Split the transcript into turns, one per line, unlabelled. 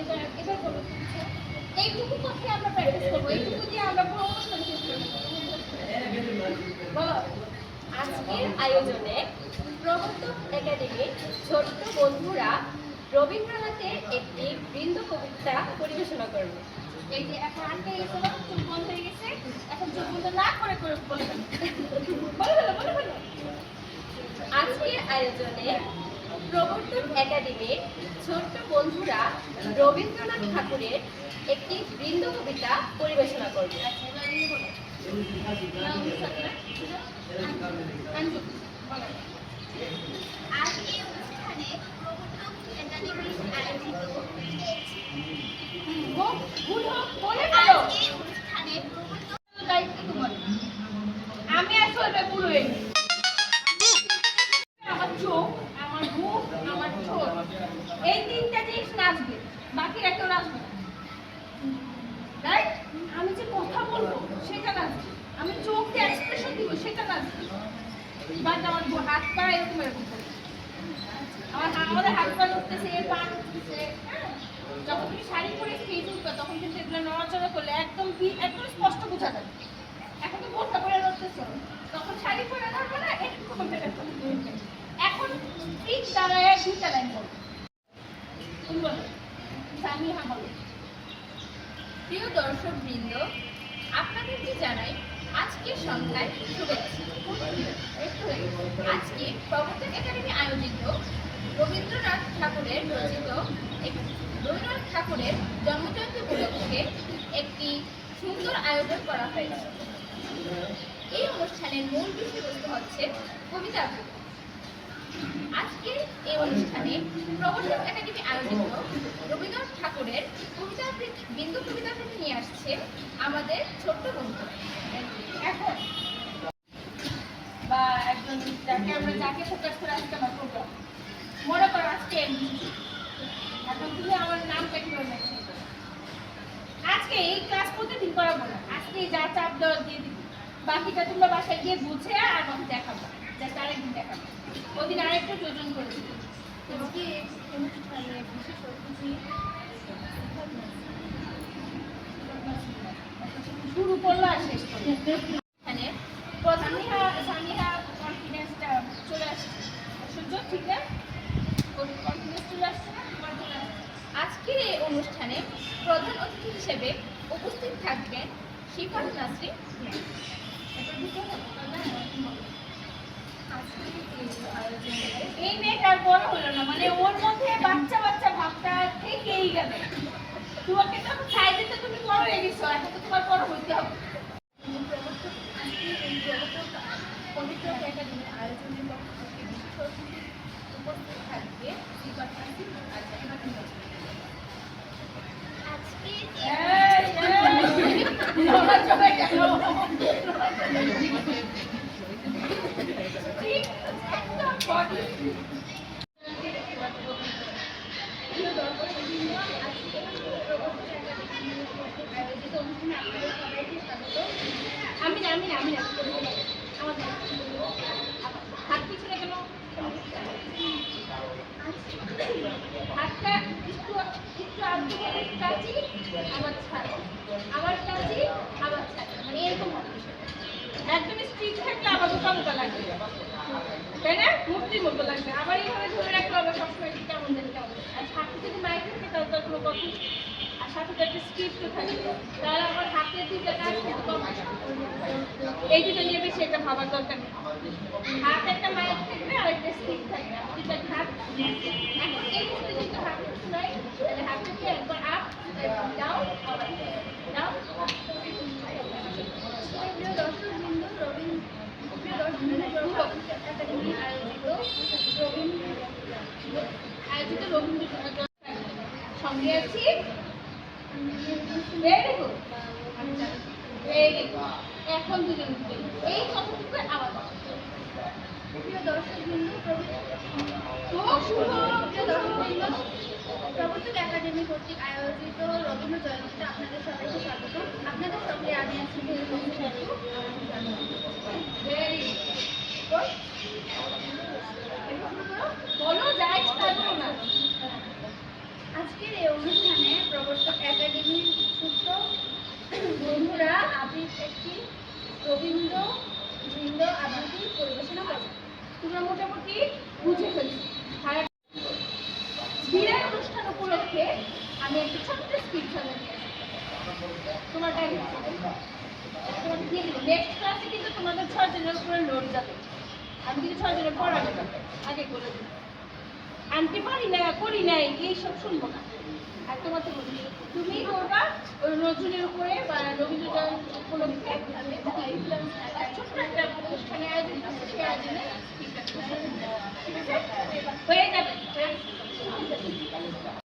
এবার এবার বলো এইটুকু কথা আমরা প্র্যাকটিস করবো, এইটুকু দিয়ে আমরা পুরো অনুষ্ঠান শেষ করবো। বলো, আজকের আয়োজনে প্রবর্তক একাডেমির ছোট্ট বন্ধুরা রবীন্দ্রনাথের একটি বৃন্দ কবিতা পরিবেশনা করবে। এই যে এখন আটকে গেছে না, চুপ বন্ধ হয়ে গেছে, এখন চুপ বন্ধ না করে করে বলে বলো। আজকের আয়োজনে প্রবর্তক একাডেমির ছোট্ট বন্ধুরা রবীন্দ্রনাথ ঠাকুরের একটি বৃন্দ কবিতা পরিবেশনা করবে। আমি আসলে পুরো আমার চোখ, আমার মুখ, আমার ঠোঁট, এই তিনটা জিনিস নাচবে, বাকিরা কেউ নাচবে না। রাইট? আমি যে কথা বলবো সেটা নাচবে, আমি চোখ দিয়ে এক্সপ্রেশন দিব সেটা নাচবে। বাট আমার হাত পা এরকম এরকম করবে, আমাদের হাত পা উঠতেছে, পা উঠতেছে। যখন তুমি শাড়ি পরে স্টেজ উঠবে তখন কিন্তু এগুলো নড়াচড়া করলে একদম একদম স্পষ্ট বোঝা যাবে। এখন তো বোরকা পরে নড়তেছ, তখন শাড়ি পরে নড়বে না, এখন ঠিক দাঁড়ায় দুইটা লাইন বলবো। তুমি বলো, সামিহা বলো। প্রিয় দর্শক বৃন্দ, আপনাদেরকে জানাই আজকের সন্ধ্যায় শুভেচ্ছা। আজকে প্রবর্তক একাডেমি আয়োজিত রবীন্দ্রনাথ ঠাকুরের রচিত রবীন্দ্রনাথ ঠাকুরের জন্মজয়ন্তী উপলক্ষে একটি সুন্দর আয়োজন করা হয়েছে। এই অনুষ্ঠানের মূল বিষয়বস্তু হচ্ছে কবিতা আবৃত্তি। আজকের এই অনুষ্ঠানে প্রবর্তক একাডেমি আয়োজিত রবীন্দ্রনাথ ঠাকুরের কবিতা বিন্দু কবিতা আবৃত্তি নিয়ে আসছে আমাদের ছোট্ট বন্ধু। এখন বা একজন যাকে আমরা যাকে ফোকাস করে আজকে আমার প্রোগ্রাম, মনে করো আজকে এখন তুমি আমার নামটা কি বলবে? আজকে এই ক্লাস প্রতিদিন করাবো না, আজকে যা চাপ দেওয়া দিয়ে দিবি, বাকিটা তোমরা বাসায় গিয়ে বুঝে আর আমাকে দেখাবো, যাতে আরেকদিন দেখাবো, ওদিন আরেকটু যোজন করে দিবি। আজকে অনুষ্ঠানে বিশেষ অতিথি শুরু করলো আর শেষ করলো। এখানে প্রধান সামিহা কনফিডেন্সটা চলে আসছে, সূর্য ঠিক না? কনফিডেন্স চলে আসছে না? আজকের এই অনুষ্ঠানে প্রধান অতিথি হিসেবে উপস্থিত থাকবেন শিফাত নাসরিন। এই মেয়েটার বড় হলো না, মানে ওর মধ্যে বাচ্চা বাচ্চা ভাবটা থেকেই গেল। তোমাকে তো সাইজে তুমি বড় হয়ে গেছো, এখন তো তোমার বড় হইতে হবে। প্রবর্তক একাডেমির আয়োজনের পক্ষ থেকে বিশেষ অতিথি উপস্থিত থাকবে শিফাত নাসরিন। হাত পিছনে কেন? হাতটা একটু একটু আলতো করে কাচি, আবার ছাড়, আবার কাচি, আবার ছাড়, মানে এরকম হবে। একদম স্ট্রিক্ট থাকলে আবার বোকা লাগবে, তাই না? মূর্তির মতো লাগবে। আবার এইভাবে ধরে রাখলে আবার সবসময় কেমন জানি কেমন। আর সাথে যদি মাইক থাকে তাহলে তো কোনো কথা, আর সাথে তো একটা স্ট্রিক্টও থাকে, তাহলে আমার হাতের দুইটা কাজ কম, এই দুটো নিয়ে বেশি একটা ভাবার দরকার নেই। হাত একটা মাইক থাকবে আর একটা স্ট্রিক্ট থাকবে, দুইটা হাত। এখন এই মুহূর্তে যেহেতু হাত কিছু নাই, তাহলে হাতটাকে একবার আপ ডাউন ডাউন। প্রিয় দর্শক বিন্দু, একাডেমি আয়োজিত রবীন্দ্র সঙ্গে আছি। Very good, very good. এখন দুজন এই কথাটুকু আবার প্রিয় দর্শক বিন্দু, প্রবর্তক একাডেমি কর্তৃক আয়োজিত রবীন্দ্র জয়ন্তীতে আপনাদের সবাইকে স্বাগত। আপনাদের সঙ্গে আমি আছি বলো, যাই না। আজকে একটি রবীন্দ্র বৃন্দ আবৃত্তি পরিবেশনা করবে। তোমরা মোটামুটি বুঝে ফেলছো। আর বিদায় অনুষ্ঠান উপলক্ষে আমি একটি ছোট্ট স্ক্রিপ্ট নিয়ে আসি। তোমার তোমাকে দিয়ে দিব। নেক্সট ক্লাসে কিন্তু তোমাদের 6 জনের উপরে লোড যাবে। আমি কিন্তু 6 জনের পড়াবো না, আগে করে দিই। আনতে পারি না, করি নাই, এইসব শুনবো না। আর তোমাকে বলি, তুমি করবা ওই নজরুলের উপরে বা রবীন্দ্র জয়ন্তী উপলক্ষে ছোট্ট একটা অনুষ্ঠানের আয়োজন করছে, সেই আয়োজনে ঠিক আছে, হয়ে যাবে।